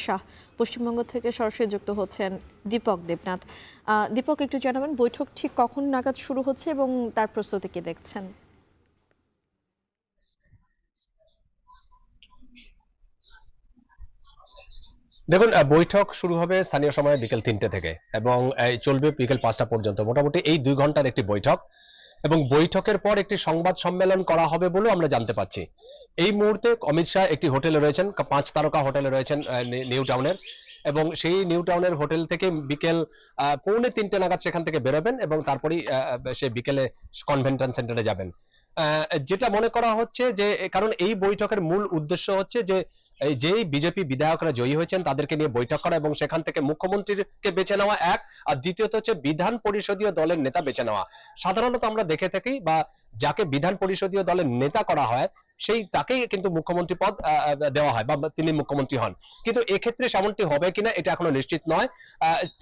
শাহ পশ্চিমবঙ্গ থেকে সরাসরি যুক্ত হচ্ছেন দীপক দেবনাথ। দীপক, একটু জানাবেন বৈঠক ঠিক কখন নাগাদ শুরু হচ্ছে এবং তার প্রস্তুতি কি দেখছেন? দেখুন, বৈঠক শুরু হবে স্থানীয় সময় বিকেল ৩টে থেকে এবং চলবে বিকেল ৫টা পর্যন্ত। মোটামুটি এই ২ ঘন্টার একটি বৈঠক এবং বৈঠকের পর একটি সংবাদ সম্মেলন করা হবে বলেও আমরা জানতে পাচ্ছি। এই মুহূর্তে অমিত শাহ একটি হোটেলে রয়েছেন, ৫ তারকা হোটেলে রয়েছেন নিউ টাউনের, এবং সেই নিউ টাউনের হোটেল থেকে বিকেল পৌনে ৩টে নাগাদ সেখান থেকে বেরোবেন এবং তারপরেই সে বিকেলে কনভেনশন সেন্টারে যাবেন। যেটা মনে করা হচ্ছে যে কারণ এই বৈঠকের মূল উদ্দেশ্য হচ্ছে যে এই যেই বিজেপি বিধায়করা জয়ী হয়েছেন তাদেরকে নিয়ে বৈঠক করা এবং সেখান থেকে মুখ্যমন্ত্রীকে বেছে নেওয়া এক, আর দ্বিতীয়ত হচ্ছে বিধান পরিষদীয় দলের নেতা বেছে নেওয়া। সাধারণত আমরা দেখে থাকি বা যাকে বিধান পরিষদীয় দলের নেতা করা হয় সেই তাকেই কিন্তু মুখ্যমন্ত্রী পদ দেওয়া হয় বা তিনি মুখ্যমন্ত্রী হন। কিন্তু এক্ষেত্রে সেমনটি হবে কিনা এটা এখনো নিশ্চিত নয়।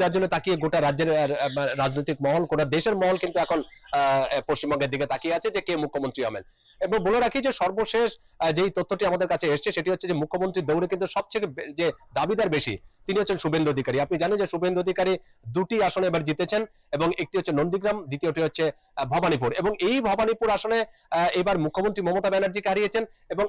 যার জন্য তাকিয়ে গোটা রাজ্যের রাজনৈতিক মহল, গোটা দেশের মহল কিন্তু এখন পশ্চিমবঙ্গের দিকে তাকিয়ে আছে যে কে মুখ্যমন্ত্রী হবেন। এবং বলে রাখি যে সর্বশেষ যেই তথ্যটি আমাদের কাছে এসছে সেটি হচ্ছে যে মুখ্যমন্ত্রীর দৌড়ে কিন্তু সবচেয়ে যে দাবিদার বেশি তিনি হচ্ছেন শুভেন্দু অধিকারী। আপনি জানেন যে শুভেন্দু অধিকারী ২টি আসনে এবার জিতেছেন এবং একটি হচ্ছে নন্দীগ্রাম, দ্বিতীয়টি হচ্ছে ভবানীপুর, এবং এই ভবানীপুর আসনে এবার মুখ্যমন্ত্রী মমতা ব্যানার্জিকে হারিয়েছেন এবং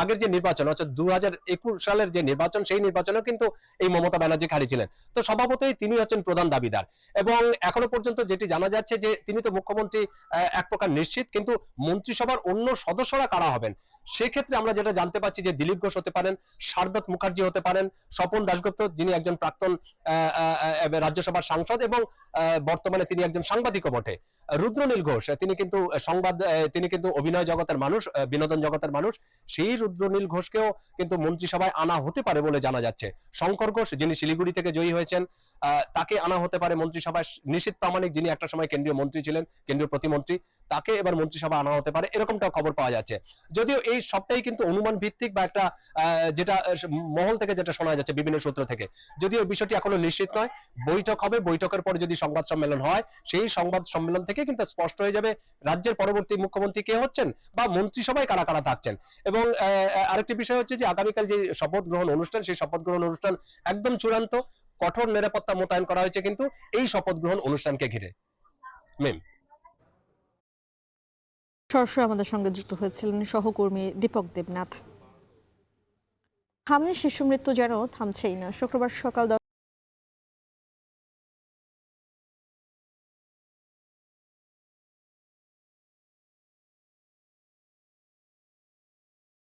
আগের যে নির্বাচন অর্থাৎ ২০২১ সালের যে নির্বাচন সেই নির্বাচনেও কিন্তু এই মমতা ব্যানার্জিকে হারিয়েছিলেন। তো স্বভাবতই তিনি হচ্ছেন প্রধান দাবিদার এবং এখনো পর্যন্ত যেটি জানা যাচ্ছে যে তিনি তো মুখ্যমন্ত্রী এক প্রকার নিশ্চিত, কিন্তু মন্ত্রিসভার অন্য সদস্যরা কারা হবেন সেক্ষেত্রে আমরা যেটা জানতে পাচ্ছি যে দিলীপ ঘোষ হতে পারেন, শারদত মুখার্জি হতে পারেন, স্বপন দাশগুপ্ত যিনি একজন প্রাক্তন রাজ্যসভার সাংসদ এবং বর্তমানে তিনি একজন সাংবাদিকও বটে, রুদ্রনীল ঘোষ তিনি কিন্তু অভিনয় জগতের মানুষ, বিনোদন জগতের মানুষ, সেই রুদ্রনীল ঘোষকেও কিন্তু মন্ত্রিসভায় আনা হতে পারে বলে জানা যাচ্ছে। শঙ্কর ঘোষ যিনি শিলিগুড়ি থেকে জয়ী হয়েছেন তাকে আনা হতে পারে মন্ত্রিসভায়। নিশীথ প্রামাণিক যিনি একটা সময় কেন্দ্রীয় মন্ত্রী ছিলেন, কেন্দ্রীয় প্রতিমন্ত্রী, তাকে এবার মন্ত্রিসভা আনা হতে পারে, এরকমটা খবর পাওয়া যাচ্ছে। যদিও এই সবটাই কিন্তু অনুমান ভিত্তিক বা একটা যেটা মহল থেকে যেটা শোনা যাচ্ছে বিভিন্ন সূত্র থেকে, যদিও বিষয়টি এখনো নিশ্চিত নয়। বৈঠক হবে, বৈঠকের পরে যদি সংবাদ সম্মেলন হয় সেই সংবাদ সম্মেলন থেকে কিন্তু স্পষ্ট হয়ে যাবে রাজ্যের পরবর্তী মুখ্যমন্ত্রী কে হচ্ছেন বা মন্ত্রিসভায় কারা কারা থাকছেন। এবং আরেকটি বিষয় হচ্ছে যে আগামীকাল যে শপথ গ্রহণ অনুষ্ঠান সেই শপথ গ্রহণ অনুষ্ঠান একদম চূড়ান্ত, কঠোর নিরাপত্তা মোতায়েন করা হয়েছে কিন্তু এই শপথ গ্রহণ অনুষ্ঠানকে ঘিরে। মেম সরাসরি আমাদের সঙ্গে যুক্ত হয়েছিলেন সহকর্মী দীপক দেবনাথ। হামে শিশু মৃত্যু যেন থামছেই না। শুক্রবার সকাল